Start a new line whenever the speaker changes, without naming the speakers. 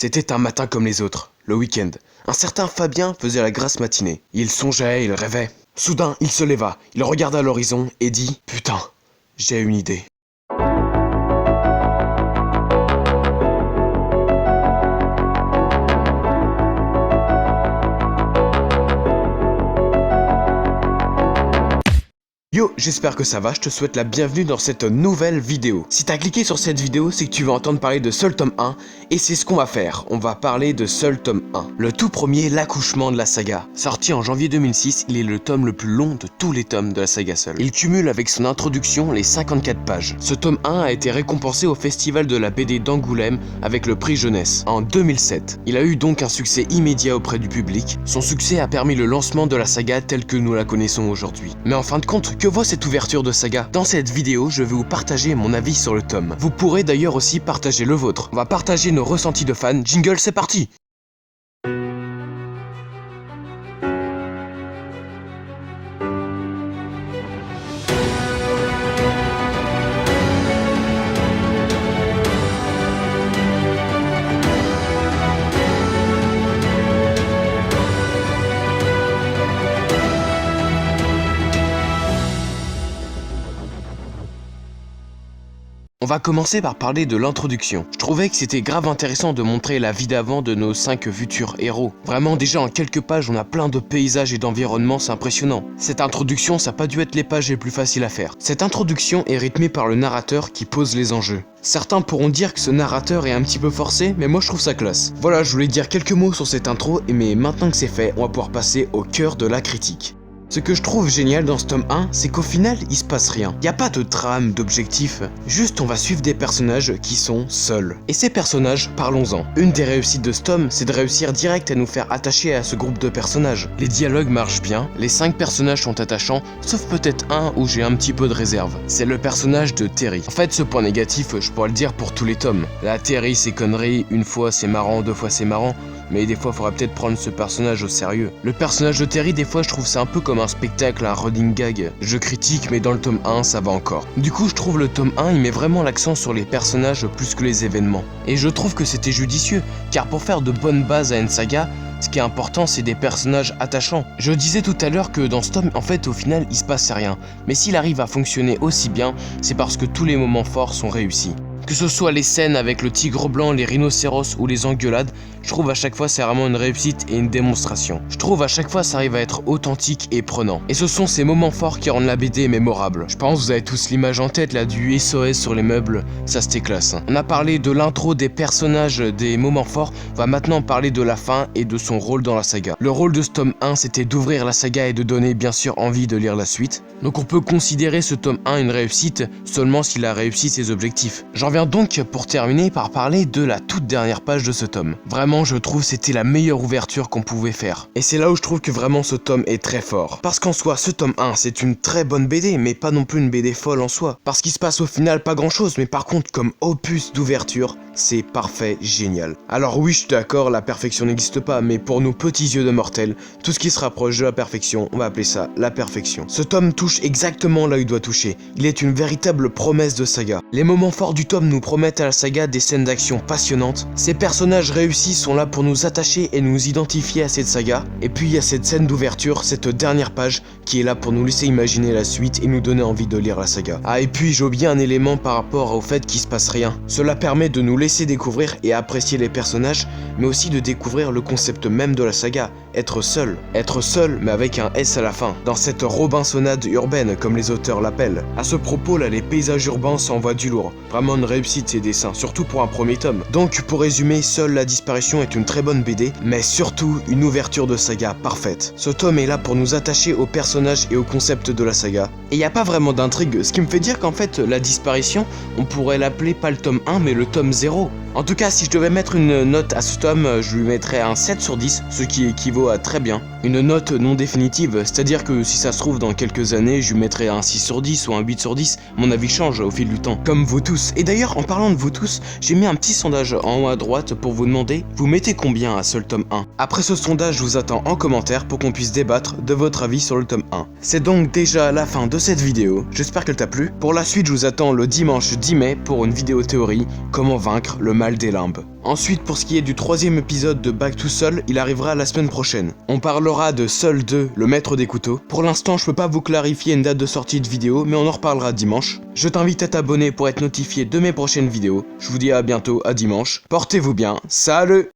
C'était un matin comme les autres, le week-end. Un certain Fabien faisait la grasse matinée. Il songeait, il rêvait. Soudain, il se leva, il regarda l'horizon et dit « Putain, j'ai une idée ». Yo, j'espère que ça va, je te souhaite la bienvenue dans cette nouvelle vidéo. Si t'as cliqué sur cette vidéo, c'est que tu vas entendre parler de Seul tome 1, et c'est ce qu'on va faire. On va parler de Seul tome 1. Le tout premier, l'accouchement de la saga. Sorti en janvier 2006, il est le tome le plus long de tous les tomes de la saga Seul. Il cumule avec son introduction les 54 pages. Ce tome 1 a été récompensé au Festival de la BD d'Angoulême avec le prix jeunesse, en 2007. Il a eu donc un succès immédiat auprès du public. Son succès a permis le lancement de la saga telle que nous la connaissons aujourd'hui. Mais en fin de compte, que vaut cette ouverture de saga? Dans cette vidéo, je vais vous partager mon avis sur le tome. Vous pourrez d'ailleurs aussi partager le vôtre. On va partager nos ressentis de fans. Jingle, c'est parti! On va commencer par parler de l'introduction. Je trouvais que c'était grave intéressant de montrer la vie d'avant de nos 5 futurs héros. Vraiment, déjà en quelques pages, on a plein de paysages et d'environnements, c'est impressionnant. Cette introduction, ça n'a pas dû être les pages les plus faciles à faire. Cette introduction est rythmée par le narrateur qui pose les enjeux. Certains pourront dire que ce narrateur est un petit peu forcé, mais moi je trouve ça classe. Voilà, je voulais dire quelques mots sur cette intro, mais maintenant que c'est fait, on va pouvoir passer au cœur de la critique. Ce que je trouve génial dans ce tome 1, c'est qu'au final, il se passe rien. Y a pas de trame, d'objectif, juste on va suivre des personnages qui sont seuls. Et ces personnages, parlons-en. Une des réussites de ce tome, c'est de réussir direct à nous faire attacher à ce groupe de personnages. Les dialogues marchent bien, les 5 personnages sont attachants, sauf peut-être un où j'ai un petit peu de réserve. C'est le personnage de Terry. En fait, ce point négatif, je pourrais le dire pour tous les tomes. Là, Terry, c'est conneries, une fois c'est marrant, deux fois c'est marrant, mais des fois, il faudra peut-être prendre ce personnage au sérieux. Le personnage de Terry, des fois, je trouve c'est un peu comme un spectacle, un running gag. Je critique, mais dans le tome 1, ça va encore. Du coup, je trouve le tome 1, il met vraiment l'accent sur les personnages plus que les événements. Et je trouve que c'était judicieux, car pour faire de bonnes bases à une saga, ce qui est important, c'est des personnages attachants. Je disais tout à l'heure que dans ce tome, en fait, au final, il se passe rien. Mais s'il arrive à fonctionner aussi bien, c'est parce que tous les moments forts sont réussis. Que ce soit les scènes avec le tigre blanc, les rhinocéros ou les engueulades, je trouve à chaque fois c'est vraiment une réussite et une démonstration. Je trouve à chaque fois ça arrive à être authentique et prenant. Et ce sont ces moments forts qui rendent la BD mémorable. Je pense que vous avez tous l'image en tête là du SOS sur les meubles, ça c'était classe. On a parlé de l'intro, des personnages, des moments forts, on va maintenant parler de la fin et de son rôle dans la saga. Le rôle de ce tome 1 c'était d'ouvrir la saga et de donner bien sûr envie de lire la suite. Donc on peut considérer ce tome 1 une réussite seulement s'il a réussi ses objectifs. J'en viens donc pour terminer par parler de la toute dernière page de ce tome. Vraiment je trouve c'était la meilleure ouverture qu'on pouvait faire. Et c'est là où je trouve que vraiment ce tome est très fort. Parce qu'en soi ce tome 1 c'est une très bonne BD mais pas non plus une BD folle en soi. Parce qu'il se passe au final pas grand chose mais par contre comme opus d'ouverture c'est parfait, génial. Alors oui je suis d'accord, la perfection n'existe pas mais pour nos petits yeux de mortels, tout ce qui se rapproche de la perfection, on va appeler ça la perfection. Ce tome touche exactement là où il doit toucher. Il est une véritable promesse de saga. Les moments forts du tome nous promettent à la saga des scènes d'action passionnantes. Ces personnages réussis sont là pour nous attacher et nous identifier à cette saga. Et puis il y a cette scène d'ouverture, cette dernière page qui est là pour nous laisser imaginer la suite et nous donner envie de lire la saga. Ah et puis j'ai oublié un élément par rapport au fait qu'il se passe rien. Cela permet de nous laisser découvrir et apprécier les personnages, mais aussi de découvrir le concept même de la saga, être seul. Être seul mais avec un S à la fin, dans cette Robinsonade urbaine comme les auteurs l'appellent. À ce propos là, les paysages urbains s'envoient du lourd. Vraiment une réussite ces dessins, surtout pour un premier tome. Donc pour résumer, Seul la disparition est une très bonne BD, mais surtout une ouverture de saga parfaite. Ce tome est là pour nous attacher aux personnages et au concept de la saga. Et il n'y a pas vraiment d'intrigue, ce qui me fait dire qu'en fait la disparition, on pourrait l'appeler pas le tome 1 mais le tome 0. En tout cas, si je devais mettre une note à ce tome, je lui mettrais un 7 sur 10, ce qui équivaut à très bien. Une note non définitive, c'est-à-dire que si ça se trouve dans quelques années, je lui mettrais un 6 sur 10 ou un 8 sur 10, mon avis change au fil du temps, comme vous tous. Et d'ailleurs, D'ailleurs, en parlant de vous tous, j'ai mis un petit sondage en haut à droite pour vous demander, vous mettez combien à ce tome 1? Après ce sondage, je vous attends en commentaire pour qu'on puisse débattre de votre avis sur le tome 1. C'est donc déjà la fin de cette vidéo, j'espère qu'elle t'a plu. Pour la suite, je vous attends le dimanche 10 mai pour une vidéo théorie, comment vaincre le mal des limbes. Ensuite, pour ce qui est du 3e épisode de Back to Soul, il arrivera la semaine prochaine. On parlera de Soul 2, le maître des couteaux. Pour l'instant, je peux pas vous clarifier une date de sortie de vidéo, mais on en reparlera dimanche. Je t'invite à t'abonner pour être notifié de mes prochaines vidéos. Je vous dis à bientôt, à dimanche. Portez-vous bien, salut!